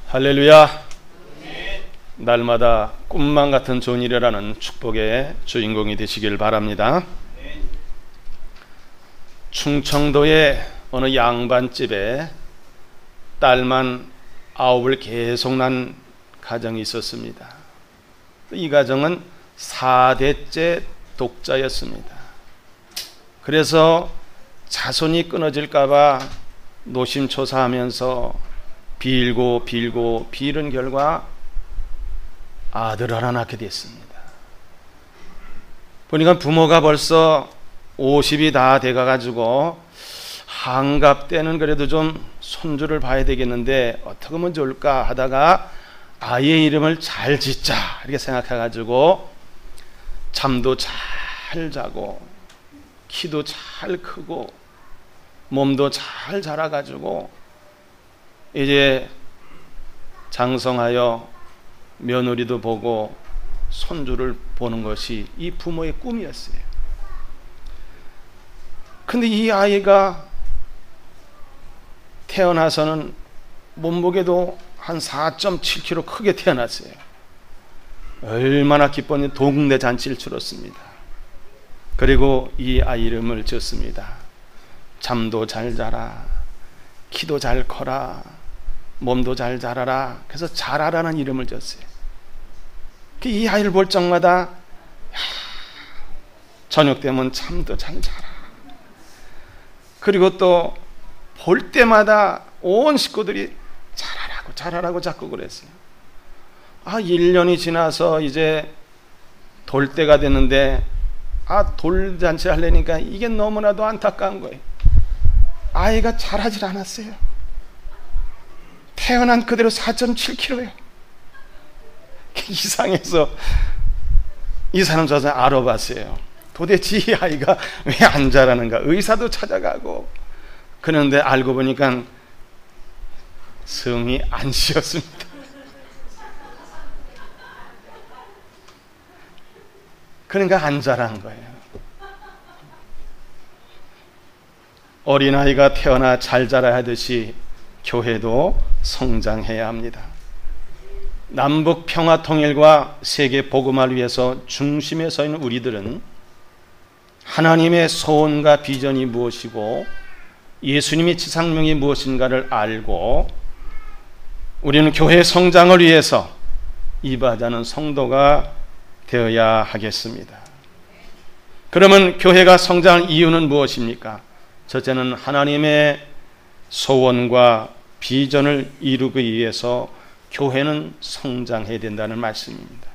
할렐루야. 날마다 꿈만 같은 좋은 일이라는 축복의 주인공이 되시길 바랍니다. 충청도의 어느 양반집에 딸만 9을 계속 낳은 가정이 있었습니다. 이 가정은 4대째 독자였습니다. 그래서 자손이 끊어질까봐 노심초사하면서 빌고 빌은 결과 아들 하나 낳게 됐습니다. 보니까 부모가 벌써 50이 다 돼가가지고 한갑 때는 그래도 좀 손주를 봐야 되겠는데 어떻게 하면 좋을까 하다가 아이의 이름을 잘 짓자 이렇게 생각해가지고 잠도 잘 자고 키도 잘 크고 몸도 잘 자라가지고 이제 장성하여 며느리도 보고 손주를 보는 것이 이 부모의 꿈이었어요. 근데 이 아이가 태어나서는 몸무게도 한 4.7kg 크게 태어났어요. 얼마나 기뻤는지 동네 잔치를 치렀습니다. 그리고 이 아이 이름을 지었습니다. 잠도 잘 자라, 키도 잘 커라, 몸도 잘 자라라. 그래서 자라라는 이름을 지었어요. 이 아이를 볼 적마다 저녁 되면 잠도 잘 자라. 그리고 또 볼 때마다 온 식구들이 자라라고 자꾸 그랬어요. 1년이 지나서 이제 돌 때가 됐는데 돌잔치 하려니까 이게 너무나도 안타까운 거예요. 아이가 자라질 않았어요. 태어난 그대로 4.7kg예요. 이상해서 이 사람 저 사람 알아봤어요. 도대체 이 아이가 왜 안 자라는가. 의사도 찾아가고 그런데 알고 보니까 성이 안 씌었습니다. 그러니까 안 자란 거예요. 어린아이가 태어나 잘 자라야 하듯이 교회도 성장해야 합니다. 남북 평화 통일과 세계 복음화를 위해서 중심에 서 있는 우리들은 하나님의 소원과 비전이 무엇이고 예수님의 지상명이 무엇인가를 알고 우리는 교회 성장을 위해서 이바지하는 성도가 되어야 하겠습니다. 그러면 교회가 성장할 이유는 무엇입니까? 첫째는 하나님의 소원과 비전을 이루기 위해서 교회는 성장해야 된다는 말씀입니다.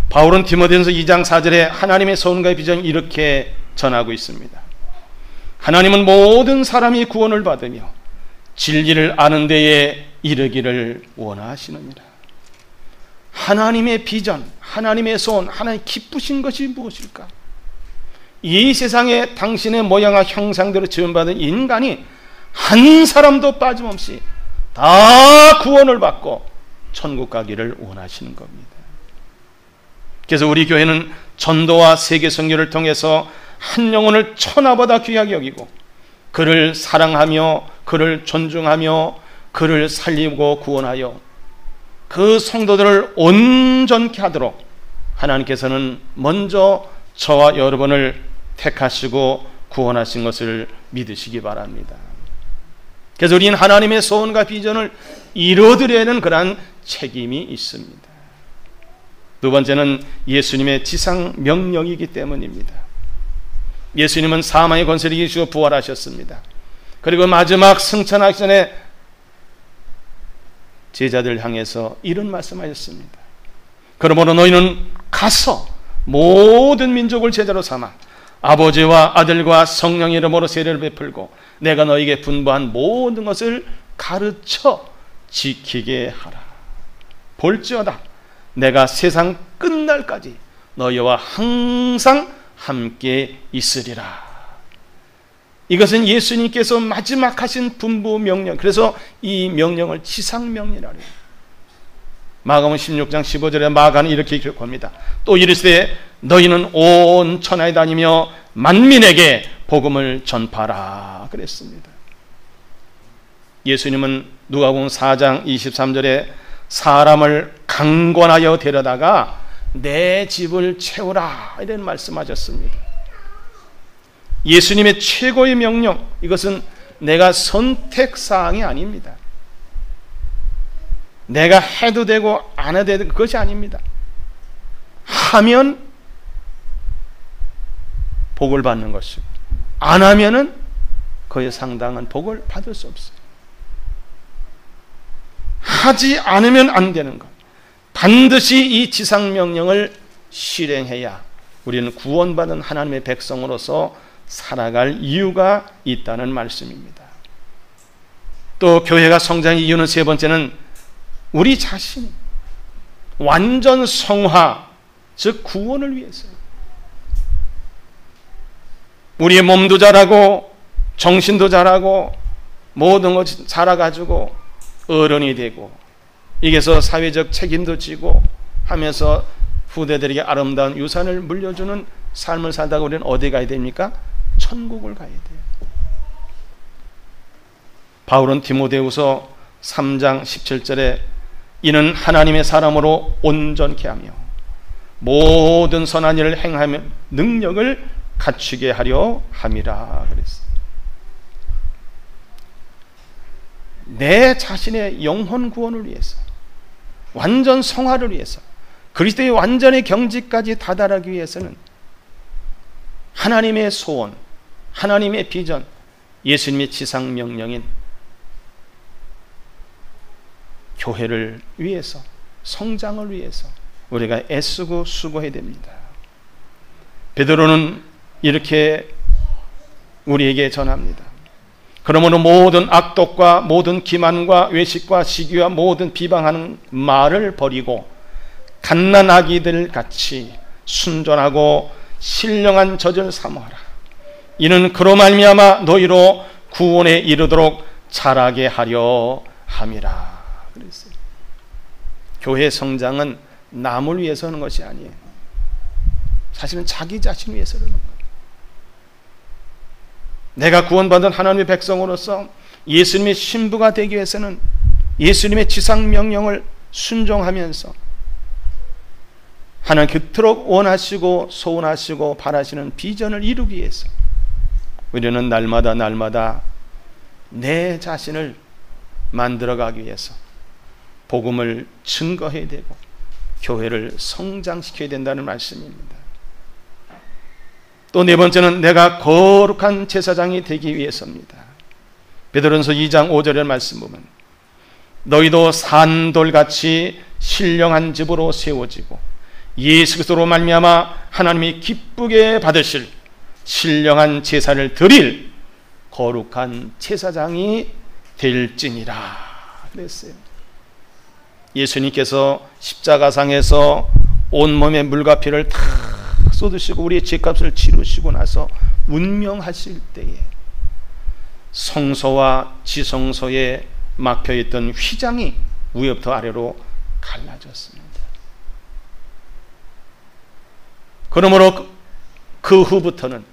바울은 디모데전서 2장 4절에 하나님의 소원과 비전을 이렇게 전하고 있습니다. 하나님은 모든 사람이 구원을 받으며 진리를 아는 데에 이르기를 원하시느니라. 하나님의 비전, 하나님의 소원, 하나님 기쁘신 것이 무엇일까? 이 세상에 당신의 모양과 형상대로 지음받은 인간이 한 사람도 빠짐없이 다 구원을 받고 천국 가기를 원하시는 겁니다. 그래서 우리 교회는 전도와 세계 선교를 통해서 한 영혼을 천하보다 귀하게 여기고 그를 사랑하며 그를 존중하며 그를 살리고 구원하여 그 성도들을 온전케 하도록 하나님께서는 먼저 저와 여러분을 택하시고 구원하신 것을 믿으시기 바랍니다. 그래서 우리는 하나님의 소원과 비전을 이루어드려야 하는 그러한 책임이 있습니다. 두 번째는 예수님의 지상 명령이기 때문입니다. 예수님은 사망의 권세를 이기시고 부활하셨습니다. 그리고 마지막 승천하기 전에 제자들을 향해서 이런 말씀하셨습니다. 그러므로 너희는 가서 모든 민족을 제자로 삼아 아버지와 아들과 성령의 이름으로 세례를 베풀고 내가 너희에게 분부한 모든 것을 가르쳐 지키게 하라. 볼지어다 내가 세상 끝날까지 너희와 항상 함께 있으리라. 이것은 예수님께서 마지막 하신 분부 명령, 그래서 이 명령을 지상명령이라 해요. 마가복음 16장 15절에 마가는 이렇게 기록합니다. 또 이르시되 너희는 온 천하에 다니며 만민에게 복음을 전파하라 그랬습니다. 예수님은 누가복음 4장 23절에 사람을 강권하여 데려다가 내 집을 채우라 이런 말씀하셨습니다. 예수님의 최고의 명령, 이것은 내가 선택사항이 아닙니다. 내가 해도 되고 안 해도 되고 그것이 아닙니다. 하면 복을 받는 것이고 안 하면은 그에 상당한 복을 받을 수 없어요. 하지 않으면 안 되는 것, 반드시 이 지상명령을 실행해야 우리는 구원받은 하나님의 백성으로서 살아갈 이유가 있다는 말씀입니다. 또 교회가 성장의 이유는 세 번째는 우리 자신이 완전 성화, 즉 구원을 위해서요. 우리의 몸도 자라고 정신도 자라고 모든 것이 자라가지고 어른이 되고 이게서 사회적 책임도 지고 하면서 후대들에게 아름다운 유산을 물려주는 삶을 살다가 우리는 어디 가야 됩니까? 천국을 가야 돼요. 바울은 디모데후서 3장 17절에 이는 하나님의 사람으로 온전케 하며 모든 선한 일을 행하며 능력을 갖추게 하려 함이라 그랬어요. 내 자신의 영혼 구원을 위해서, 완전 성화를 위해서, 그리스도의 완전의 경지까지 다다르기 위해서는 하나님의 소원, 하나님의 비전, 예수님의 지상명령인 교회를 위해서, 성장을 위해서 우리가 애쓰고 수고해야 됩니다. 베드로는 이렇게 우리에게 전합니다. 그러므로 모든 악독과 모든 기만과 외식과 시기와 모든 비방하는 말을 버리고 갓난아기들 같이 순전하고 신령한 젖을 사모하라. 이는 그로 말미암아 너희로 구원에 이르도록 자라게 하려 함이라 그랬어요. 교회 성장은 남을 위해서 하는 것이 아니에요. 사실은 자기 자신을 위해서 하는 거예요. 내가 구원받은 하나님의 백성으로서 예수님의 신부가 되기 위해서는 예수님의 지상명령을 순종하면서 하나님 그토록 원하시고 소원하시고 바라시는 비전을 이루기 위해서 우리는 날마다 내 자신을 만들어가기 위해서 복음을 증거해야 되고 교회를 성장시켜야 된다는 말씀입니다. 또 네 번째는 내가 거룩한 제사장이 되기 위해서입니다. 베드로전서 2장 5절의 말씀 보면 너희도 산돌같이 신령한 집으로 세워지고 예수 그리스도로 말미암아 하나님이 기쁘게 받으실 신령한 제사를 드릴 거룩한 제사장이 될지니라 그랬어요. 예수님께서 십자가상에서 온몸에 물과 피를 다 쏟으시고 우리의 죄값을 치르시고 나서 운명하실 때에 성소와 지성소에 막혀있던 휘장이 위에부터 아래로 갈라졌습니다. 그러므로 그 후부터는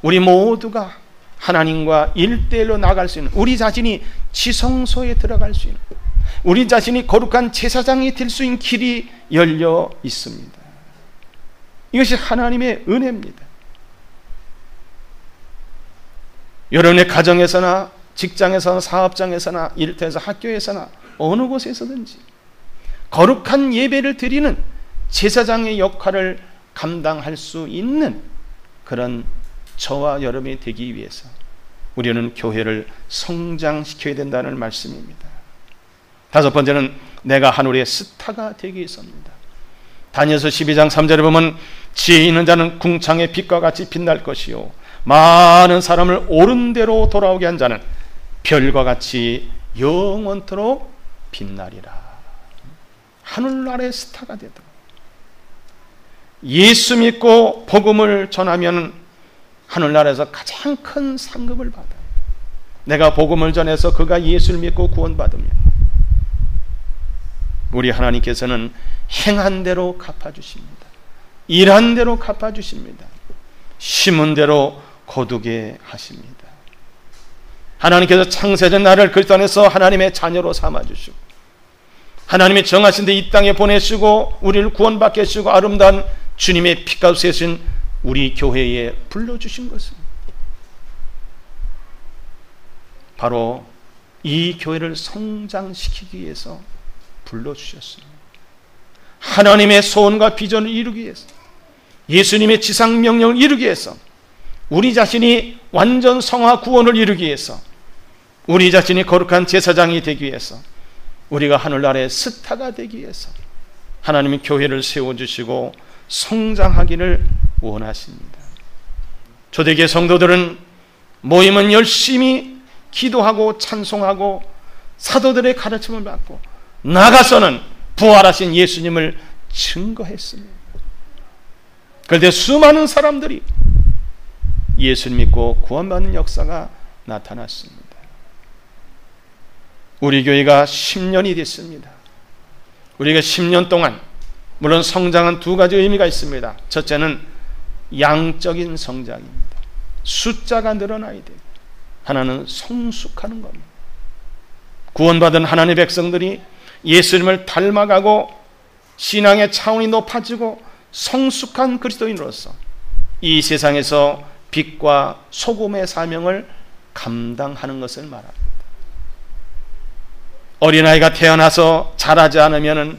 우리 모두가 하나님과 1대1로 나갈 수 있는, 우리 자신이 지성소에 들어갈 수 있는, 우리 자신이 거룩한 제사장이 될 수 있는 길이 열려 있습니다. 이것이 하나님의 은혜입니다. 여러분의 가정에서나 직장에서나 사업장에서나 일터에서 학교에서나 어느 곳에서든지 거룩한 예배를 드리는 제사장의 역할을 감당할 수 있는 그런 저와 여러분이 되기 위해서 우리는 교회를 성장시켜야 된다는 말씀입니다. 다섯 번째는 내가 하늘의 스타가 되기 위해서입니다. 다니엘서 12장 3절에 보면 지혜 있는 자는 궁창의 빛과 같이 빛날 것이요 많은 사람을 옳은 대로 돌아오게 한 자는 별과 같이 영원토록 빛나리라. 하늘나라의 스타가 되도록 예수 믿고 복음을 전하면 하늘나라에서 가장 큰 상급을 받아요. 내가 복음을 전해서 그가 예수를 믿고 구원받으면 우리 하나님께서는 행한 대로 갚아주십니다. 일한 대로 갚아주십니다. 심은 대로 거두게 하십니다. 하나님께서 창세전 나를 그리스도 안에서 하나님의 자녀로 삼아주시고 하나님이 정하신 데 이 땅에 보내시고 우리를 구원받게 하시고 아름다운 주님의 피값 세신 우리 교회에 불러주신 것은 바로 이 교회를 성장시키기 위해서 불러주셨습니다. 하나님의 소원과 비전을 이루기 위해서, 예수님의 지상명령을 이루기 위해서, 우리 자신이 완전 성화 구원을 이루기 위해서, 우리 자신이 거룩한 제사장이 되기 위해서, 우리가 하늘나라의 스타가 되기 위해서 하나님이 교회를 세워주시고 성장하기를 원하십니다. 초대교회 성도들은 모이면 열심히 기도하고 찬송하고 사도들의 가르침을 받고 나가서는 부활하신 예수님을 증거했습니다. 그런데 수많은 사람들이 예수를 믿고 구원받는 역사가 나타났습니다. 우리 교회가 10년이 됐습니다. 우리가 10년 동안 물론 성장은 두 가지 의미가 있습니다. 첫째는 양적인 성장입니다. 숫자가 늘어나야 돼요. 하나는 성숙하는 겁니다. 구원받은 하나님의 백성들이 예수님을 닮아가고 신앙의 차원이 높아지고 성숙한 그리스도인으로서 이 세상에서 빛과 소금의 사명을 감당하는 것을 말합니다. 어린아이가 태어나서 자라지 않으면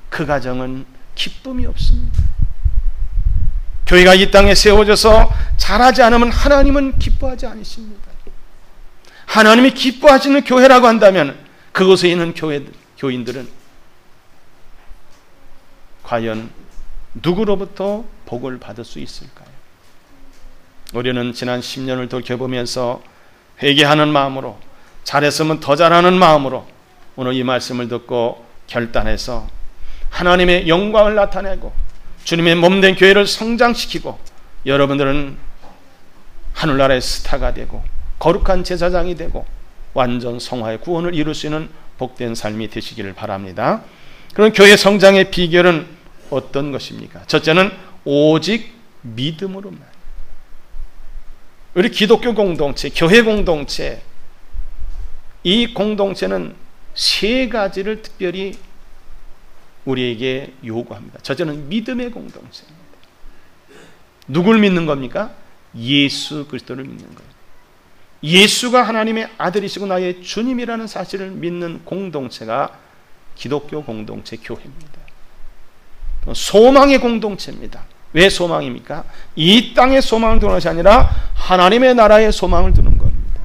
그 가정은 기쁨이 없습니다. 교회가 이 땅에 세워져서 자라지 않으면 하나님은 기뻐하지 않으십니다. 하나님이 기뻐하시는 교회라고 한다면 그곳에 있는 교인들은 과연 누구로부터 복을 받을 수 있을까요? 우리는 지난 10년을 돌이켜보면서 회개하는 마음으로, 잘했으면 더 잘하는 마음으로 오늘 이 말씀을 듣고 결단해서 하나님의 영광을 나타내고 주님의 몸된 교회를 성장시키고 여러분들은 하늘나라의 스타가 되고 거룩한 제사장이 되고 완전 성화의 구원을 이룰 수 있는 복된 삶이 되시기를 바랍니다. 그럼 교회 성장의 비결은 어떤 것입니까? 첫째는 오직 믿음으로만. 우리 기독교 공동체, 교회 공동체, 이 공동체는 세 가지를 특별히 우리에게 요구합니다. 첫째는 믿음의 공동체입니다. 누굴 믿는 겁니까? 예수 그리스도를 믿는 거예요. 예수가 하나님의 아들이시고 나의 주님이라는 사실을 믿는 공동체가 기독교 공동체 교회입니다. 소망의 공동체입니다. 왜 소망입니까? 이 땅의 소망을 두는 것이 아니라 하나님의 나라의 소망을 두는 겁니다.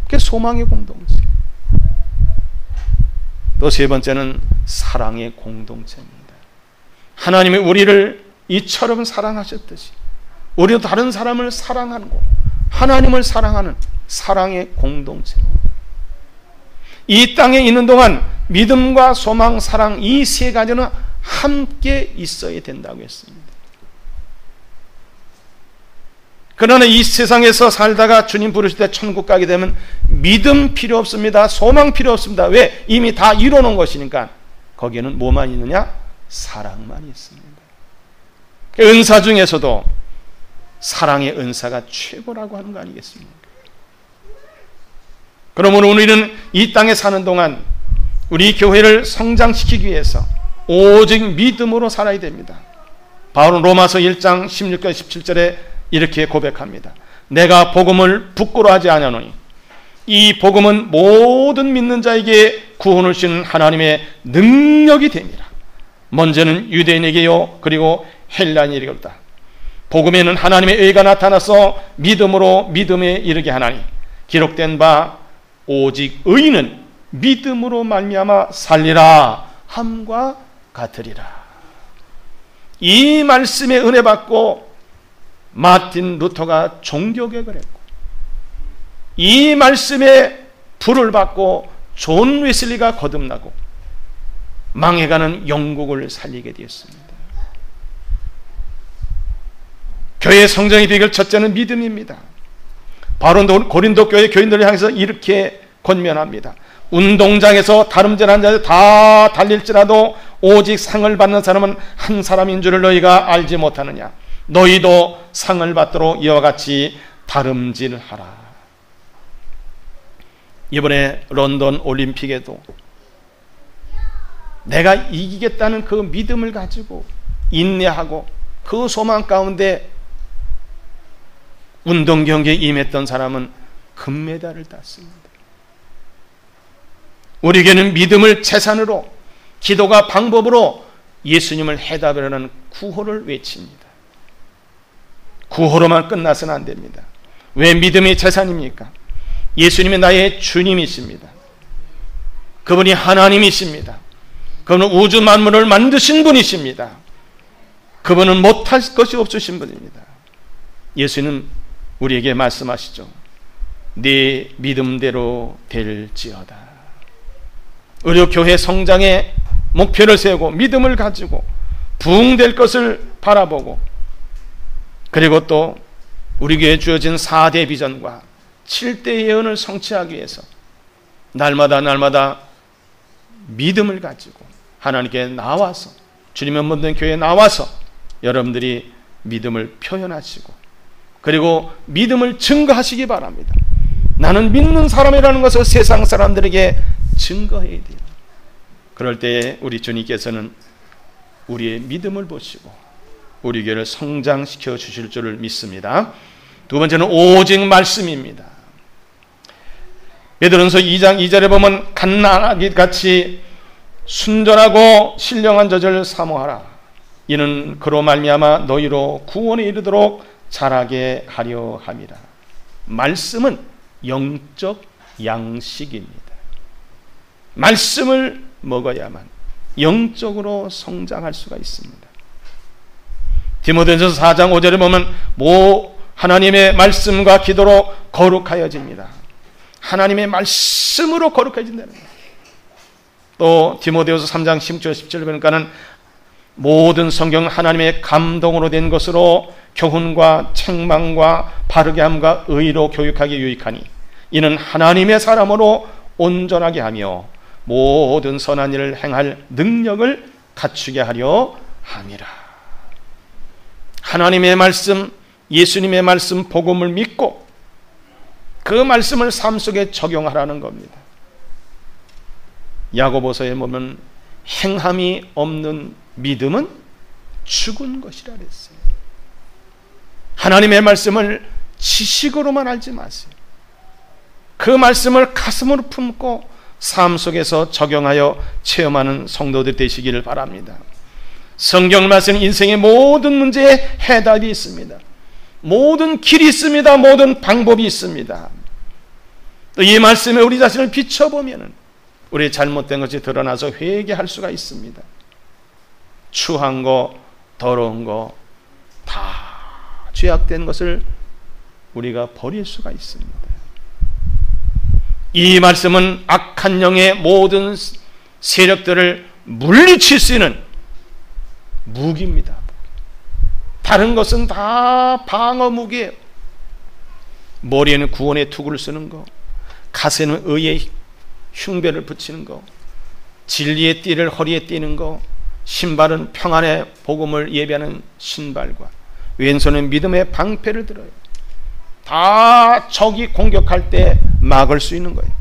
그게 소망의 공동체. 또 세 번째는 사랑의 공동체입니다. 하나님이 우리를 이처럼 사랑하셨듯이 우리도 다른 사람을 사랑하고 하나님을 사랑하는 사랑의 공동체입니다. 이 땅에 있는 동안 믿음과 소망, 사랑 이 세 가지는 함께 있어야 된다고 했습니다. 그러나 이 세상에서 살다가 주님 부르실 때 천국 가게 되면 믿음 필요 없습니다. 소망 필요 없습니다. 왜? 이미 다 이뤄놓은 것이니까. 거기에는 뭐만 있느냐? 사랑만 있습니다. 은사 중에서도 사랑의 은사가 최고라고 하는 거 아니겠습니까? 그러므로 우리는 이 땅에 사는 동안 우리 교회를 성장시키기 위해서 오직 믿음으로 살아야 됩니다. 바울은 로마서 1장 16절 17절에 이렇게 고백합니다. 내가 복음을 부끄러워하지 아니하노니 이 복음은 모든 믿는 자에게 구원을 주시는 하나님의 능력이 됩니다. 먼저는 유대인에게요 그리고 헬라인에게로다. 복음에는 하나님의 의가 나타나서 믿음으로 믿음에 이르게 하나니 기록된 바 오직 의인은 믿음으로 말미암아 살리라 함과 같으리라. 이 말씀에 은혜 받고 마틴 루터가 종교개혁을 했고 이 말씀에 불을 받고 존 웨슬리가 거듭나고 망해가는 영국을 살리게 되었습니다. 교회 성장의 비결 첫째는 믿음입니다. 바로 고린도 교회 교인들을 향해서 이렇게 권면합니다. 운동장에서 다름질하는 자들 다 달릴지라도 오직 상을 받는 사람은 한 사람인 줄을 너희가 알지 못하느냐. 너희도 상을 받도록 이와 같이 다름질하라. 이번에 런던 올림픽에도 내가 이기겠다는 그 믿음을 가지고 인내하고 그 소망 가운데 운동 경기에 임했던 사람은 금메달을 땄습니다. 우리에게는 믿음을 재산으로, 기도가 방법으로 예수님을 해답하는 구호를 외칩니다. 구호로만 끝나서는 안 됩니다. 왜 믿음이 재산입니까? 예수님이 나의 주님이십니다. 그분이 하나님이십니다. 그분은 우주 만물을 만드신 분이십니다. 그분은 못할 것이 없으신 분입니다. 예수님 우리에게 말씀하시죠. 네 믿음대로 될지어다. 우리 교회 성장의 목표를 세우고 믿음을 가지고 부흥될 것을 바라보고, 그리고 또 우리 교회에 주어진 4대 비전과 7대 예언을 성취하기 위해서 날마다 믿음을 가지고 하나님께 나와서, 주님의 몸된 교회에 나와서 여러분들이 믿음을 표현하시고, 그리고 믿음을 증거하시기 바랍니다. 나는 믿는 사람이라는 것을 세상 사람들에게 증거해야 돼요. 그럴 때에 우리 주님께서는 우리의 믿음을 보시고 우리 교회를 성장시켜 주실 줄을 믿습니다. 두 번째는 오직 말씀입니다. 베드로전서 2장 2절에 보면 갓난아기 같이 순전하고 신령한 젖을 사모하라. 이는 그로 말미암아 너희로 구원에 이르도록 자라게 하려 함이라. 말씀은 영적 양식입니다. 말씀을 먹어야만 영적으로 성장할 수가 있습니다. 디모데전서 4장 5절에 보면 하나님의 말씀과 기도로 거룩하여집니다. 하나님의 말씀으로 거룩해진다는 거예요. 또 디모데후서 3장 16절 17절 보니까는 모든 성경은 하나님의 감동으로 된 것으로 교훈과 책망과 바르게 함과 의로 교육하기 유익하니 이는 하나님의 사람으로 온전하게 하며 모든 선한 일을 행할 능력을 갖추게 하려 함이라. 하나님의 말씀, 예수님의 말씀, 복음을 믿고 그 말씀을 삶 속에 적용하라는 겁니다. 야고보서에 보면 행함이 없는 믿음은 죽은 것이라 그랬어요. 하나님의 말씀을 지식으로만 알지 마세요. 그 말씀을 가슴으로 품고 삶 속에서 적용하여 체험하는 성도들 되시기를 바랍니다. 성경 말씀은 인생의 모든 문제에 해답이 있습니다. 모든 길이 있습니다. 모든 방법이 있습니다. 또 이 말씀에 우리 자신을 비춰보면 우리의 잘못된 것이 드러나서 회개할 수가 있습니다. 추한 거, 더러운 거, 다 죄악된 것을 우리가 버릴 수가 있습니다. 이 말씀은 악한 영의 모든 세력들을 물리칠 수 있는 무기입니다. 다른 것은 다 방어 무기예요. 머리에는 구원의 투구를 쓰는 거, 가슴에는 의의 흉배를 붙이는 거, 진리의 띠를 허리에 띠는 거, 신발은 평안의 복음을 예배하는 신발과 왼손은 믿음의 방패를 들어요. 다 적이 공격할 때 막을 수 있는 거예요.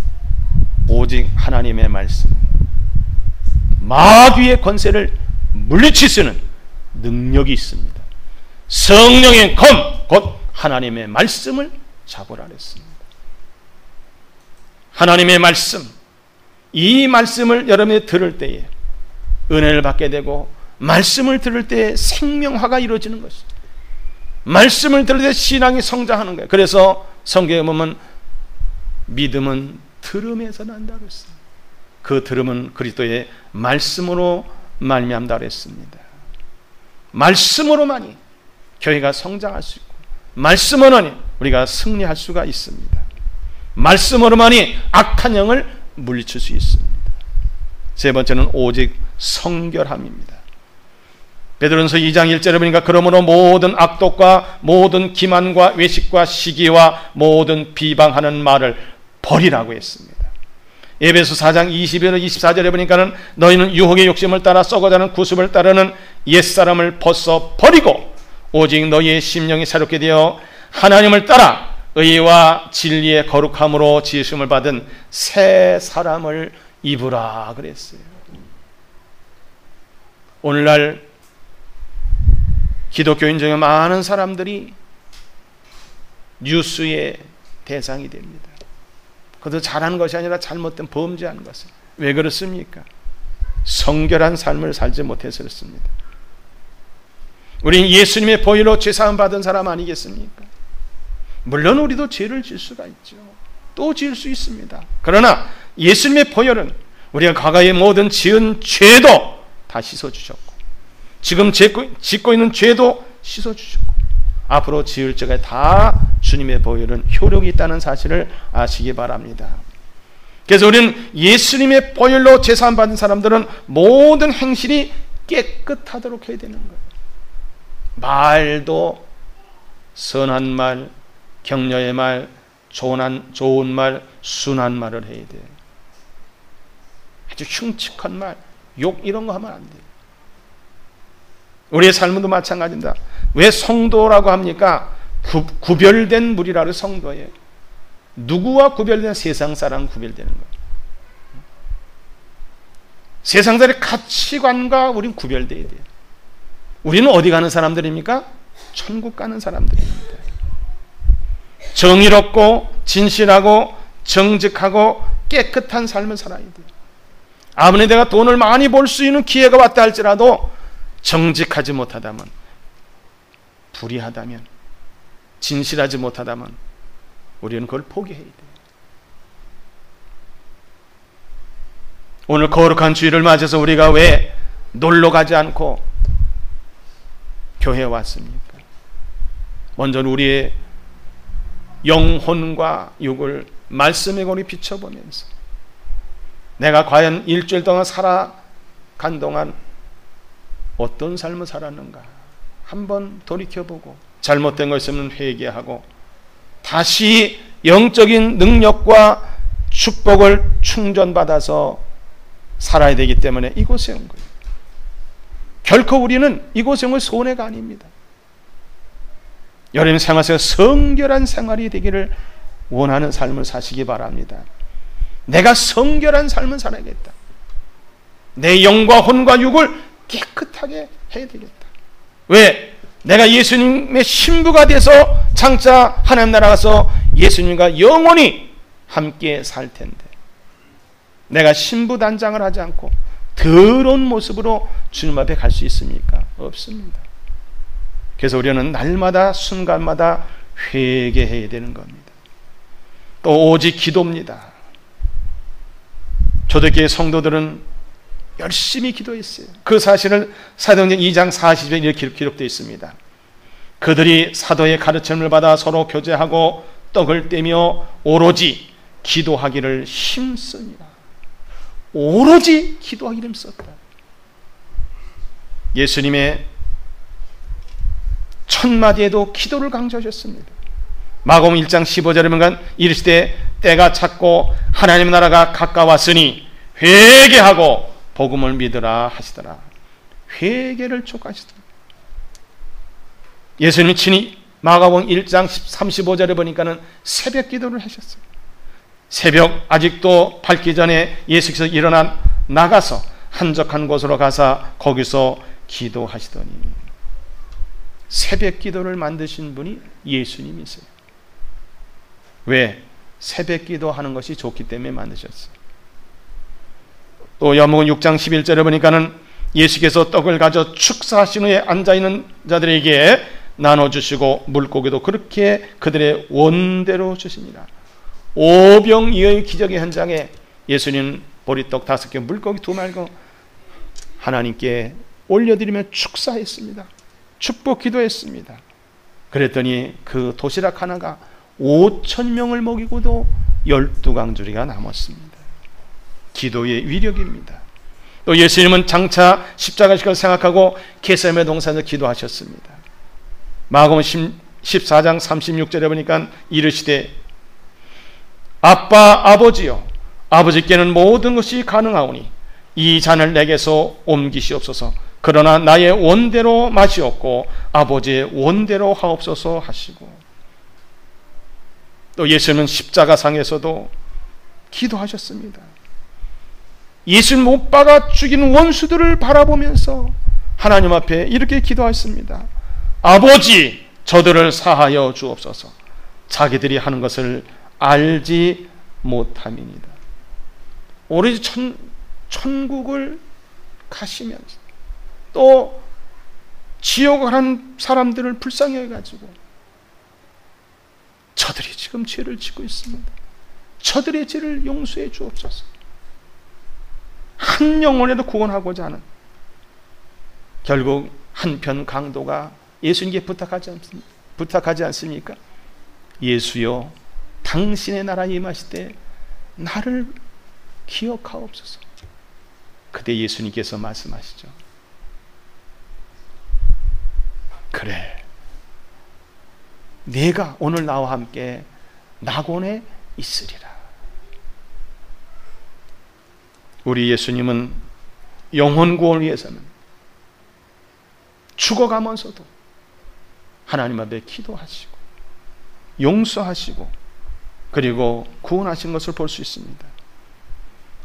오직 하나님의 말씀, 마귀의 권세를 물리칠 수 있는 능력이 있습니다. 성령의 검, 곧 하나님의 말씀을 잡으라 그랬습니다. 하나님의 말씀, 이 말씀을 여러분이 들을 때에 은혜를 받게 되고, 말씀을 들을 때에 생명화가 이루어지는 것입니다. 말씀을 들을 때 신앙이 성장하는 거예요. 그래서 성경에 보면 믿음은 들음에서 난다고 했습니다. 그 들음은 그리스도의 말씀으로 말미암다 그랬습니다. 말씀으로만이 교회가 성장할 수 있고, 말씀으로만이 우리가 승리할 수가 있습니다. 말씀으로만이 악한 영을 물리칠 수 있습니다. 세 번째는 오직 성결함입니다. 베드로전서 2장 1절에 보니까 그러므로 모든 악독과 모든 기만과 외식과 시기와 모든 비방하는 말을 버리라고 했습니다. 에베소 4장 21절 24절에 보니까는 너희는 유혹의 욕심을 따라 썩어가는 구습을 따르는 옛사람을 벗어 버리고 오직 너희의 심령이 새롭게 되어 하나님을 따라 의와 진리의 거룩함으로 지으심을 받은 새 사람을 입으라 그랬어요. 오늘날 기독교인 중에 많은 사람들이 뉴스의 대상이 됩니다. 그것도 잘하는 것이 아니라 잘못된 범죄한 것을. 왜 그렇습니까? 성결한 삶을 살지 못해서 그렇습니다. 우리는 예수님의 보혈로 죄사함 받은 사람 아니겠습니까? 물론 우리도 죄를 질 수가 있죠. 또 지을 수 있습니다. 그러나 예수님의 보혈은 우리가 과거의 모든 지은 죄도 다 씻어주셨고, 지금 짓고 있는 죄도 씻어주셨고, 앞으로 지을 죄가 다 주님의 보혈은 효력이 있다는 사실을 아시기 바랍니다. 그래서 우리는 예수님의 보혈로 제사함 받은 사람들은 모든 행실이 깨끗하도록 해야 되는 거예요. 말도 선한 말, 격려의 말, 좋은 말, 순한 말을 해야 돼요. 아주 흉측한 말, 욕 이런 거 하면 안 돼요. 우리의 삶도 마찬가지입니다. 왜 성도라고 합니까? 구별된 무리라고 성도예요. 누구와 구별된? 세상 사람 구별되는 거예요. 세상 사람의 가치관과 우리는 구별돼야 돼요. 우리는 어디 가는 사람들입니까? 천국 가는 사람들입니다. 정의롭고 진실하고 정직하고 깨끗한 삶을 살아야 돼요. 아무리 내가 돈을 많이 벌 수 있는 기회가 왔다 할지라도 정직하지 못하다면, 불의하다면, 진실하지 못하다면 우리는 그걸 포기해야 돼요. 오늘 거룩한 주일을 맞아서 우리가 왜 놀러 가지 않고 교회에 왔습니까? 먼저는 우리의 영혼과 육을 말씀의 권위 비춰보면서 내가 과연 일주일 동안 살아간 동안 어떤 삶을 살았는가 한번 돌이켜보고 잘못된 것 있으면 회개하고 다시 영적인 능력과 축복을 충전받아서 살아야 되기 때문에 이곳에 온 거예요. 결코 우리는 이곳에 온 건 손해가 아닙니다. 여러분 생활 속에 성결한 생활이 되기를 원하는 삶을 사시기 바랍니다. 내가 성결한 삶을 살아야겠다. 내 영과 혼과 육을 깨끗하게 해야 되겠다. 왜? 내가 예수님의 신부가 돼서 장차 하나님 나라 가서 예수님과 영원히 함께 살 텐데 내가 신부 단장을 하지 않고 더러운 모습으로 주님 앞에 갈 수 있습니까? 없습니다. 그래서 우리는 날마다 순간마다 회개해야 되는 겁니다. 또 오직 기도입니다. 초대교회 성도들은 열심히 기도했어요. 그 사실을 사도행전 2장 40절에 이렇게 기록되어 있습니다. 그들이 사도의 가르침을 받아 서로 교제하고 떡을 떼며 오로지 기도하기를 힘쓰니라. 오로지 기도하기를 힘썼다. 예수님의 첫 마디에도 기도를 강조하셨습니다. 마가복음 1장 15절에 보면 이르시되 때가 찼고 하나님 나라가 가까웠으니 회개하고 복음을 믿으라 하시더라. 회개를 촉구하시더라. 예수님이 친히 마가복음 1장 35절에 보니까는 새벽 기도를 하셨어요. 새벽 아직도 밝기 전에 예수께서 일어나 나가서 한적한 곳으로 가서 거기서 기도하시더니 새벽 기도를 만드신 분이 예수님이세요. 왜? 새벽 기도하는 것이 좋기 때문에 만드셨어요. 또 요한복음 6장 11절에 보니까는 예수께서 떡을 가져 축사하신 후에 앉아있는 자들에게 나눠주시고 물고기도 그렇게 그들의 원대로 주십니다. 오병이어의 기적의 현장에 예수님 보리떡 5개 물고기 2마리 하나님께 올려드리며 축사했습니다. 축복 기도했습니다. 그랬더니 그 도시락 하나가 5,000명을 먹이고도 12강주리가 남았습니다. 기도의 위력입니다. 또 예수님은 장차 십자가식을 생각하고 겟세마네 동산에서 기도하셨습니다. 마가복음 14장 36절에 보니까 이르시되 아빠 아버지여 아버지께는 모든 것이 가능하오니 이 잔을 내게서 옮기시옵소서. 그러나 나의 원대로 마시옵고 아버지의 원대로 하옵소서 하시고 또 예수님은 십자가상에서도 기도하셨습니다. 예수님 못 박아 죽인 원수들을 바라보면서 하나님 앞에 이렇게 기도하셨습니다. 아버지, 저들을 사하여 주옵소서. 자기들이 하는 것을 알지 못함이니이다. 오로지 천국을 가시면서 또 지옥을 하는 사람들을 불쌍히 해가지고 저들이 지금 죄를 짓고 있습니다. 저들의 죄를 용서해 주옵소서. 한 영혼에도 구원하고자 하는, 결국 한편 강도가 예수님께 부탁하지 않습니까? 예수여, 당신의 나라에 임하실 때 나를 기억하옵소서. 그때 예수님께서 말씀하시죠. 그래, 네가 오늘 나와 함께 낙원에 있으리라. 우리 예수님은 영혼 구원을 위해서는 죽어가면서도 하나님 앞에 기도하시고 용서하시고 그리고 구원하신 것을 볼 수 있습니다.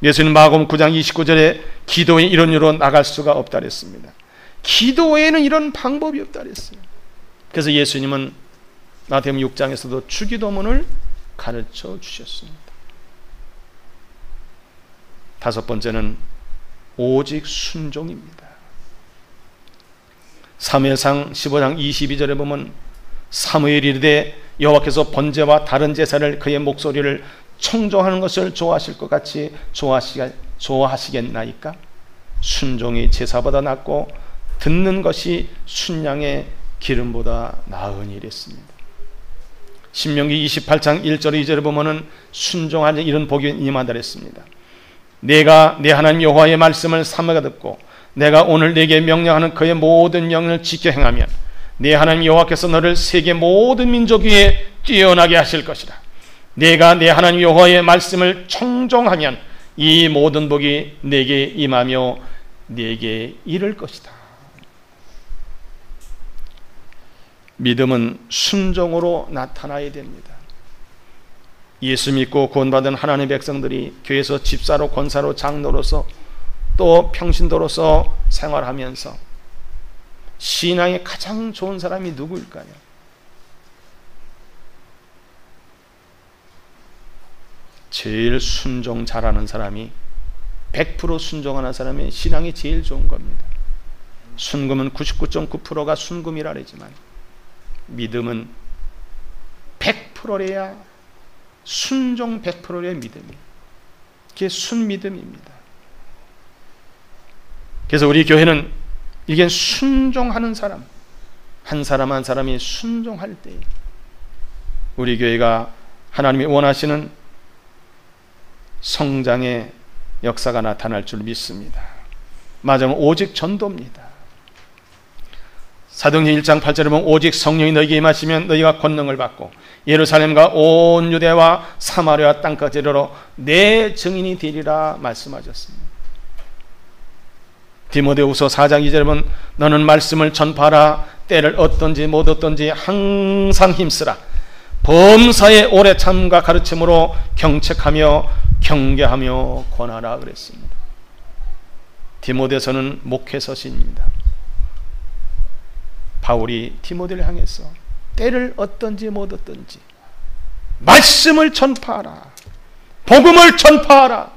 예수님 마가복음 9장 29절에 기도에 이런 이유로 나갈 수가 없다 그랬습니다. 기도에는 이런 방법이 없다 그랬어요. 그래서 예수님은 마태복음 6장에서도 주기도문을 가르쳐 주셨습니다. 다섯 번째는 오직 순종입니다. 사무엘상 15장 22절에 보면 사무엘이 이르되 여호와께서 번제와 다른 제사를 그의 목소리를 청종하는 것을 좋아하실 것 같이 좋아하시겠나이까? 순종이 제사보다 낫고 듣는 것이 순양의 기름보다 나으니 이랬습니다. 신명기 28장 1절 2절에 보면은 순종하는 이런 복이 임한다 했습니다. 내가 내 하나님 여호와의 말씀을 삼가 듣고 내가 오늘 네게 명령하는 그의 모든 명령을 지켜 행하면 내 하나님 여호와께서 너를 세계 모든 민족 위에 뛰어나게 하실 것이라. 내가 내 하나님 여호와의 말씀을 청종하면 이 모든 복이 네게 임하며 네게 이를 것이다. 믿음은 순종으로 나타나야 됩니다. 예수 믿고 구원받은 하나님의 백성들이 교회에서 집사로, 권사로, 장로로서 또 평신도로서 생활하면서 신앙에 가장 좋은 사람이 누구일까요? 제일 순종 잘하는 사람이 100% 순종하는 사람이 신앙이 제일 좋은 겁니다. 순금은 99.9%가 순금이라 그러지만 믿음은 100%래야 순종 100%의 믿음이, 그게 순믿음입니다. 그래서 우리 교회는 이게 순종하는 사람, 한 사람 한 사람이 순종할 때 우리 교회가 하나님이 원하시는 성장의 역사가 나타날 줄 믿습니다. 마지막은 오직 전도입니다. 사도행전 1장 8절에 보면 오직 성령이 너희에게 임하시면 너희가 권능을 받고 예루살렘과 온 유대와 사마리아 땅까지 이르러 내 증인이 되리라 말씀하셨습니다. 디모데후서 4장 2절에 보면 너는 말씀을 전파하라. 때를 얻든지 못 얻든지 항상 힘쓰라. 범사에 오래 참과 가르침으로 경책하며 경계하며 권하라 그랬습니다. 디모데서는 목회서신입니다. 바울이 디모데를 향해서 때를 얻든지 못 얻든지 말씀을 전파하라. 복음을 전파하라.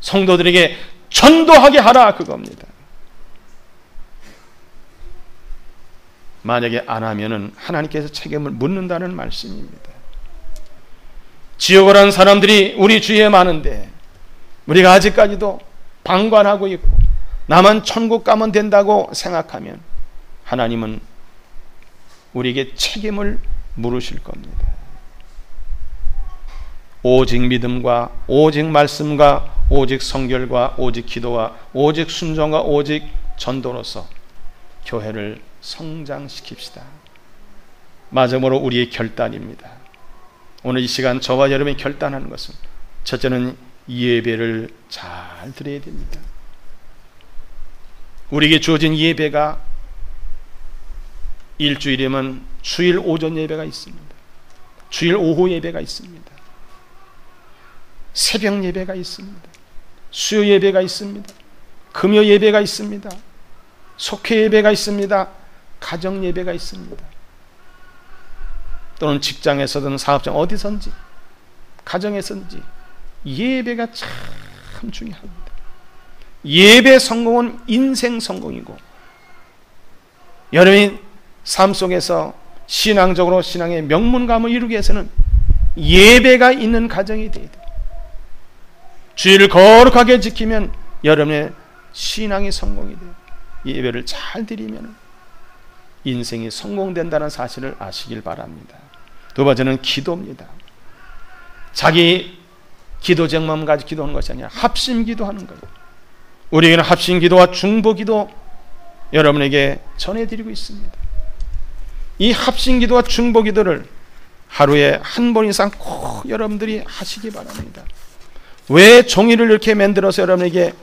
성도들에게 전도하게 하라 그겁니다. 만약에 안 하면은 하나님께서 책임을 묻는다는 말씀입니다. 지옥을 한 사람들이 우리 주위에 많은데 우리가 아직까지도 방관하고 있고 나만 천국 가면 된다고 생각하면 하나님은 우리에게 책임을 물으실 겁니다. 오직 믿음과 오직 말씀과 오직 성결과 오직 기도와 오직 순종과 오직 전도로서 교회를 성장시킵시다. 마지막으로 우리의 결단입니다. 오늘 이 시간 저와 여러분이 결단하는 것은 첫째는 예배를 잘 드려야 됩니다. 우리에게 주어진 예배가 일주일이면 주일 오전 예배가 있습니다. 주일 오후 예배가 있습니다. 새벽 예배가 있습니다. 수요 예배가 있습니다. 금요 예배가 있습니다. 속회 예배가 있습니다. 가정 예배가 있습니다. 또는 직장에서든 사업장 어디선지 가정에서든지 예배가 참 중요합니다. 예배 성공은 인생 성공이고, 여러분이 삶 속에서 신앙적으로 신앙의 명문감을 이루기 위해서는 예배가 있는 가정이 돼야 돼요. 주일을 거룩하게 지키면 여러분의 신앙이 성공이 돼요. 예배를 잘 드리면 인생이 성공된다는 사실을 아시길 바랍니다. 두 번째는 기도입니다. 자기 기도 제목만 가지고 기도하는 것이 아니라 합심 기도하는 거예요. 우리에게는 합심 기도와 중보 기도 여러분에게 전해드리고 있습니다. 이 합심 기도와 중보 기도를 하루에 한 번 이상 꼭 여러분들이 하시기 바랍니다. 왜 종이를 이렇게 만들어서 여러분에게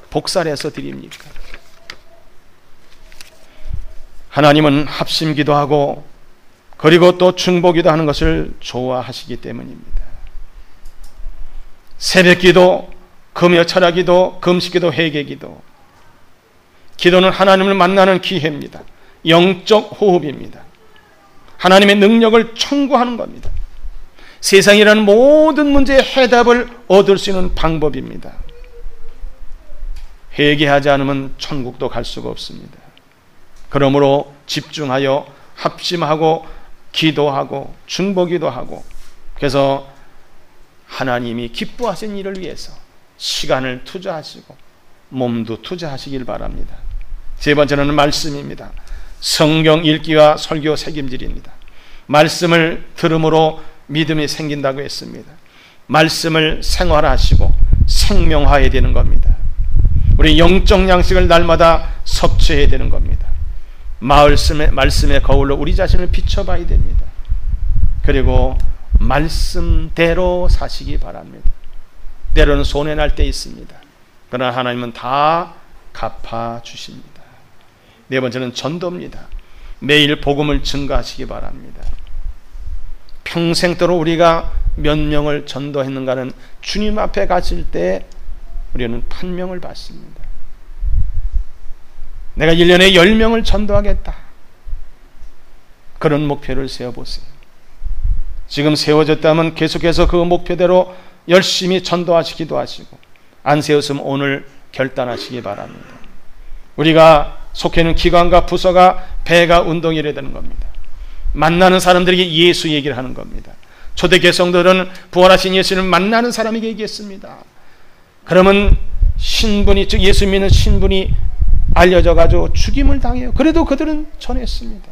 복사를 해서 드립니까? 하나님은 합심 기도하고 그리고 또 중보 기도하는 것을 좋아하시기 때문입니다. 새벽 기도, 금요 철야 기도, 금식 기도, 회개 기도. 기도는 하나님을 만나는 기회입니다. 영적 호흡입니다. 하나님의 능력을 청구하는 겁니다. 세상이라는 모든 문제의 해답을 얻을 수 있는 방법입니다. 회개하지 않으면 천국도 갈 수가 없습니다. 그러므로 집중하여 합심하고 기도하고 중보기도하고, 그래서 하나님이 기뻐하신 일을 위해서 시간을 투자하시고 몸도 투자하시길 바랍니다. 세 번째는 말씀입니다. 성경 읽기와 설교 책임질입니다. 말씀을 들음으로 믿음이 생긴다고 했습니다. 말씀을 생활하시고 생명화해야 되는 겁니다. 우리 영적 양식을 날마다 섭취해야 되는 겁니다. 말씀의 거울로 우리 자신을 비춰봐야 됩니다. 그리고 말씀대로 사시기 바랍니다. 때로는 손해날 때 있습니다. 그러나 하나님은 다 갚아주십니다. 네 번째는 전도입니다. 매일 복음을 증거하시기 바랍니다. 평생도록 우리가 몇 명을 전도했는가는 주님 앞에 가실 때 우리는 판명을 받습니다. 내가 1년에 10명을 전도하겠다. 그런 목표를 세워보세요. 지금 세워졌다면 계속해서 그 목표대로 열심히 전도하시기도 하시고, 안 세웠으면 오늘 결단하시기 바랍니다. 우리가 속해 있는 기관과 부서가 배가 운동이 이래야 되는 겁니다. 만나는 사람들에게 예수 얘기를 하는 겁니다. 초대교회 성도들은 부활하신 예수를 만나는 사람에게 얘기했습니다. 그러면 신분이, 즉 예수 믿는 신분이 알려져 가지고 죽임을 당해요. 그래도 그들은 전했습니다.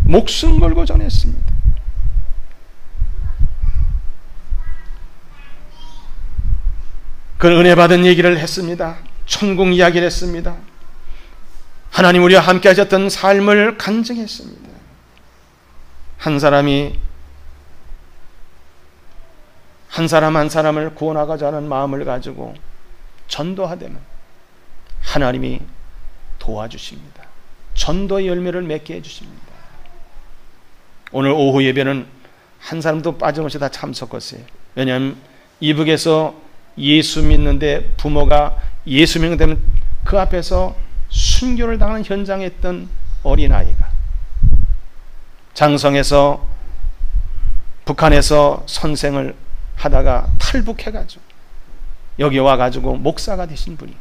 목숨 걸고 전했습니다. 그 은혜 받은 얘기를 했습니다. 천국 이야기를 했습니다. 하나님 우리와 함께 하셨던 삶을 간증했습니다. 한 사람이 한 사람 한 사람을 구원하고자 하는 마음을 가지고 전도하되면 하나님이 도와주십니다. 전도의 열매를 맺게 해주십니다. 오늘 오후 예배는 한 사람도 빠짐없이 다 참석했어요. 왜냐하면 이북에서 예수 믿는데 부모가 예수 믿는 되면 그 앞에서 순교를 당하는 현장에 있던 어린아이가 장성에서 북한에서 선생을 하다가 탈북해가지고 여기 와가지고 목사가 되신 분이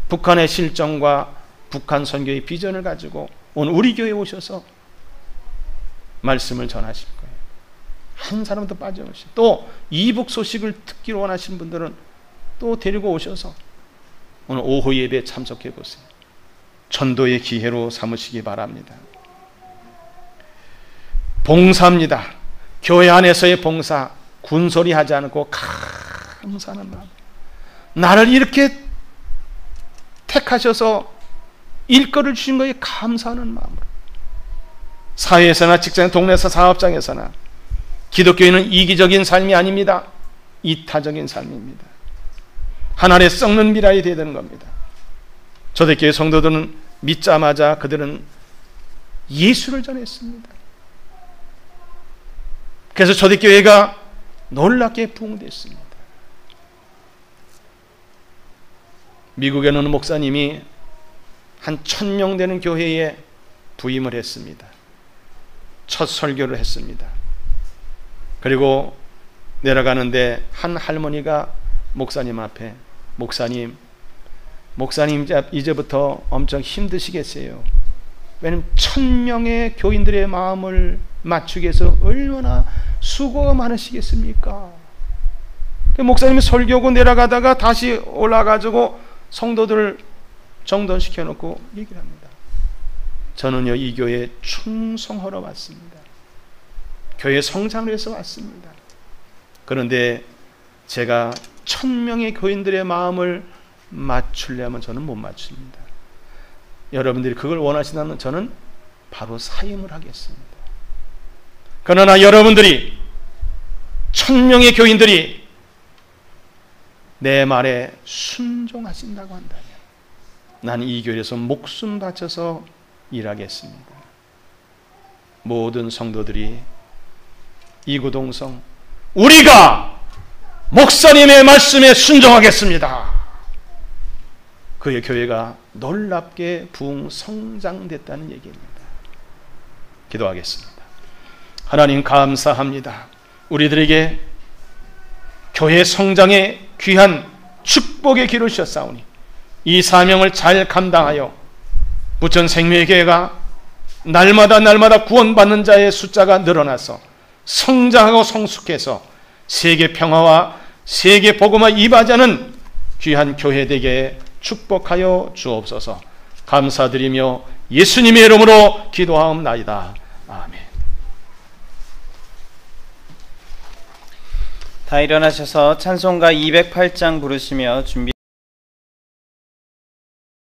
북한의 실정과 북한 선교의 비전을 가지고 오늘 우리 교회에 오셔서 말씀을 전하실 거예요. 한 사람도 빠짐없이. 또 이북 소식을 듣기를 원하시는 분들은 또 데리고 오셔서 오늘 오후 예배에 참석해 보세요. 전도의 기회로 삼으시기 바랍니다. 봉사입니다. 교회 안에서의 봉사, 군소리 하지 않고 감사하는 마음. 나를 이렇게 택하셔서 일거를 주신 것에 감사하는 마음으로 사회에서나 직장, 동네에서 사업장에서나 기독교인은 이기적인 삶이 아닙니다. 이타적인 삶입니다. 하나님의 썩는 미랄이 되어야 되는 겁니다. 초대교회 성도들은 믿자마자 그들은 예수를 전했습니다. 그래서 초대교회가 놀랍게 부흥됐습니다. 미국에는 어느 목사님이 한 1000명 되는 교회에 부임을 했습니다. 첫 설교를 했습니다. 그리고 내려가는데 한 할머니가 목사님 앞에, 목사님 이제부터 엄청 힘드시겠어요. 왜냐하면 1000명의 교인들의 마음을 맞추기 위해서 얼마나 수고가 많으시겠습니까? 목사님이 설교하고 내려가다가 다시 올라가지고 성도들을 정돈시켜 놓고 얘기를 합니다. 저는요, 이 교회에 충성하러 왔습니다. 교회 성장을 해서 왔습니다. 그런데 제가 1000명의 교인들의 마음을 맞추려면 저는 못 맞춥니다. 여러분들이 그걸 원하신다면 저는 바로 사임을 하겠습니다. 그러나 여러분들이 1000명의 교인들이 내 말에 순종하신다고 한다면 나는 이 교회에서 목숨 바쳐서 일하겠습니다. 모든 성도들이 이구동성 우리가 목사님의 말씀에 순종하겠습니다. 그의 교회가 놀랍게 부흥 성장됐다는 얘기입니다. 기도하겠습니다. 하나님 감사합니다. 우리들에게 교회 성장의 귀한 축복의 길을 주셨사오니 이 사명을 잘 감당하여 부천 생명교회가 날마다 구원받는 자의 숫자가 늘어나서 성장하고 성숙해서 세계 평화와 세계 복음화 이바지하는 귀한 교회 되게 축복하여 주옵소서. 감사드리며 예수님의 이름으로 기도하옵나이다. 아멘. 다 일어나셔서 찬송가 208장 부르시며 준비